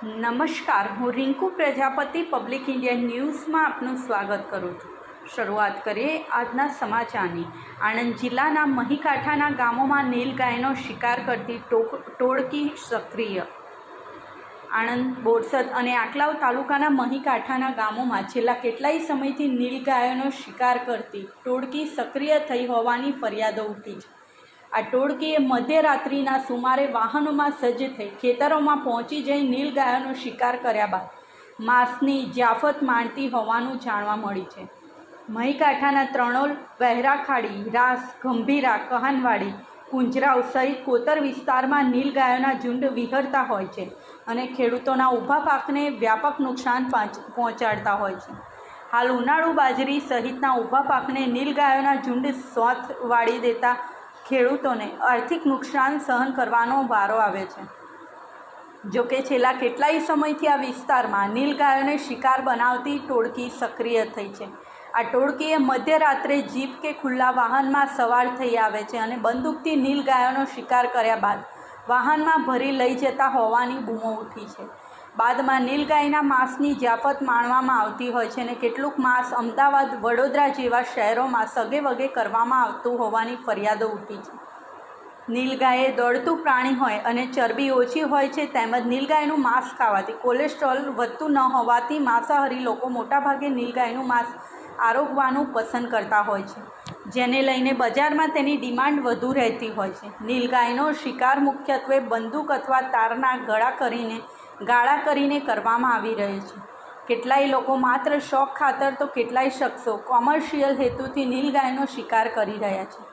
નમસ્કાર, હું Rinku Prajapati public India ન્યૂઝમાં આપનું સ્વાગત કરું છું। શરૂઆત કરીએ આજના સમાચારની। આણંદ જિલ્લાના મહીકાંઠાના ગામોમાં નીલગાયનો શિકાર કરતી ટોળકી સક્રિય। આણંદ, બોરસદ અને આંકલાવ તાલુકાના મહીકાંઠાના ગામોમાં છેલ્લા કેટલાય સમયથી નીલગાયોનો શિકાર કરતી ટોળકી સક્રિય થઈ હોવાની ફરિયાદો ઉઠી છે। આ ટોળકીએ મધ્યરાત્રિના સુમારે વાહનોમાં સજ્જ થઈ ખેતરોમાં પહોંચી જઈ નીલગાયોનો શિકાર કર્યા બાદ માંસની જ્યાફત માણતી હોવાનું જાણવા મળ્યું છે। મહીકાંઠાના ત્રણોલ, વહેરાખાડી, રાસ, ગંભીરા, કહાનવાડી, કુંજરાવ સહિત કોતર વિસ્તારમાં નીલગાયોના ઝુંડ વિહરતા હોય છે અને ખેડૂતોના ઊભા પાકને વ્યાપક નુકસાન પહોંચાડતા હોય છે। હાલ ઉનાળુ બાજરી સહિતના ઊભા પાકને નીલગાયોના ઝુંડ સોથ વાળી દેતા ખેડૂતોને આર્થિક નુકસાન સહન કરવાનો વારો આવે છે। જોકે છેલ્લા કેટલાય સમયથી આ વિસ્તારમાં નીલગાયોને શિકાર બનાવતી ટોળકી સક્રિય થઈ છે। આ ટોળકીએ મધ્યરાત્રે જીપ કે ખુલ્લા વાહનમાં સવાર થઈ આવે છે અને બંદૂકથી નીલગાયોનો શિકાર કર્યા બાદ વાહનમાં ભરી લઈ જતા હોવાની બૂમો ઉઠી છે। બાદમાં નીલગાયના માંસની જ્યાફત માણવામાં આવતી હોય છે અને કેટલુંક માંસ અમદાવાદ, વડોદરા જેવા શહેરોમાં સગે વગે કરવામાં આવતું હોવાની ફરિયાદો ઉઠી છે। નીલગાય એ દોડતું પ્રાણી હોય અને ચરબી ઓછી હોય છે, તેમજ નીલગાયનું માંસ ખાવાથી કોલેસ્ટ્રોલ વધતું ન હોવાથી માંસાહારી લોકો મોટાભાગે નીલગાયનું માંસ આરોગવાનું પસંદ કરતા હોય છે, જેને લઈને બજારમાં તેની ડિમાન્ડ વધુ રહેતી હોય છે। નીલગાયનો શિકાર મુખ્યત્વે બંદૂક અથવા તારના ગાળા કરીને કરવામાં આવી રહ્યો છે। કેટલાય લોકો માત્ર શોખ ખાતર તો કેટલાય શખ્સો કોમર્શિયલ હેતુથી નીલગાયનો શિકાર કરી રહ્યા છે।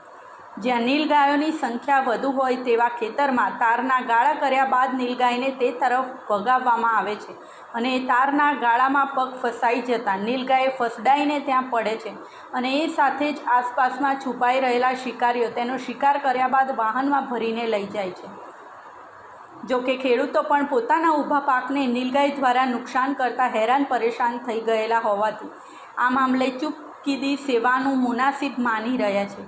જ્યાં નીલગાયોની સંખ્યા વધુ હોય તેવા ખેતરમાં તારના ગાળા કર્યા બાદ નીલગાયને તે તરફ ભગાવવામાં આવે છે અને એ તારના ગાળામાં પગ ફસાઈ જતાં નીલગાય ફસડાઈને ત્યાં પડે છે અને એ સાથે જ આસપાસમાં છુપાઈ રહેલા શિકારીઓ તેનો શિકાર કર્યા બાદ વાહનમાં ભરીને લઈ જાય છે। જોકે ખેડૂતો પણ પોતાના ઊભા પાકને નીલગાય દ્વારા નુકસાન કરતાં હેરાન પરેશાન થઈ ગયેલા હોવાથી આ મામલે ચૂપકીદી સેવાનું મુનાસિબ માની રહ્યા છે।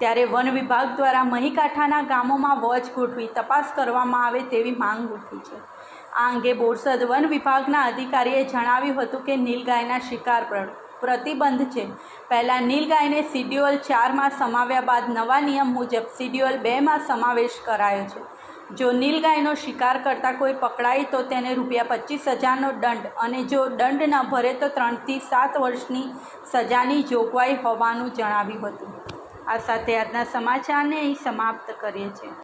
ત્યારે વન વિભાગ દ્વારા મહીકાંઠાના ગામોમાં વોચ ગોઠવી તપાસ કરવામાં આવે તેવી માંગ ઉઠી છે। આ અંગે બોરસદ વન વિભાગના અધિકારીએ જણાવ્યું હતું કે નીલગાયના શિકાર પર પ્રતિબંધ છે। પહેલાં નીલગાયને શિડ્યુલ 4માં સમાવ્યા બાદ નવા નિયમ મુજબ શિડ્યુલ 2માં સમાવેશ કરાયો છે। જો નીલગાયનો શિકાર કરતા કોઈ પકડાય તો તેને ₹25,000નો દંડ અને જો દંડ ન ભરે તો 3 થી 7 વર્ષની સજાની જોગવાઈ હોવાનું જણાવ્યું હતું। આ સાથે આજના સમાચારને અહીં સમાપ્ત કરીએ છીએ।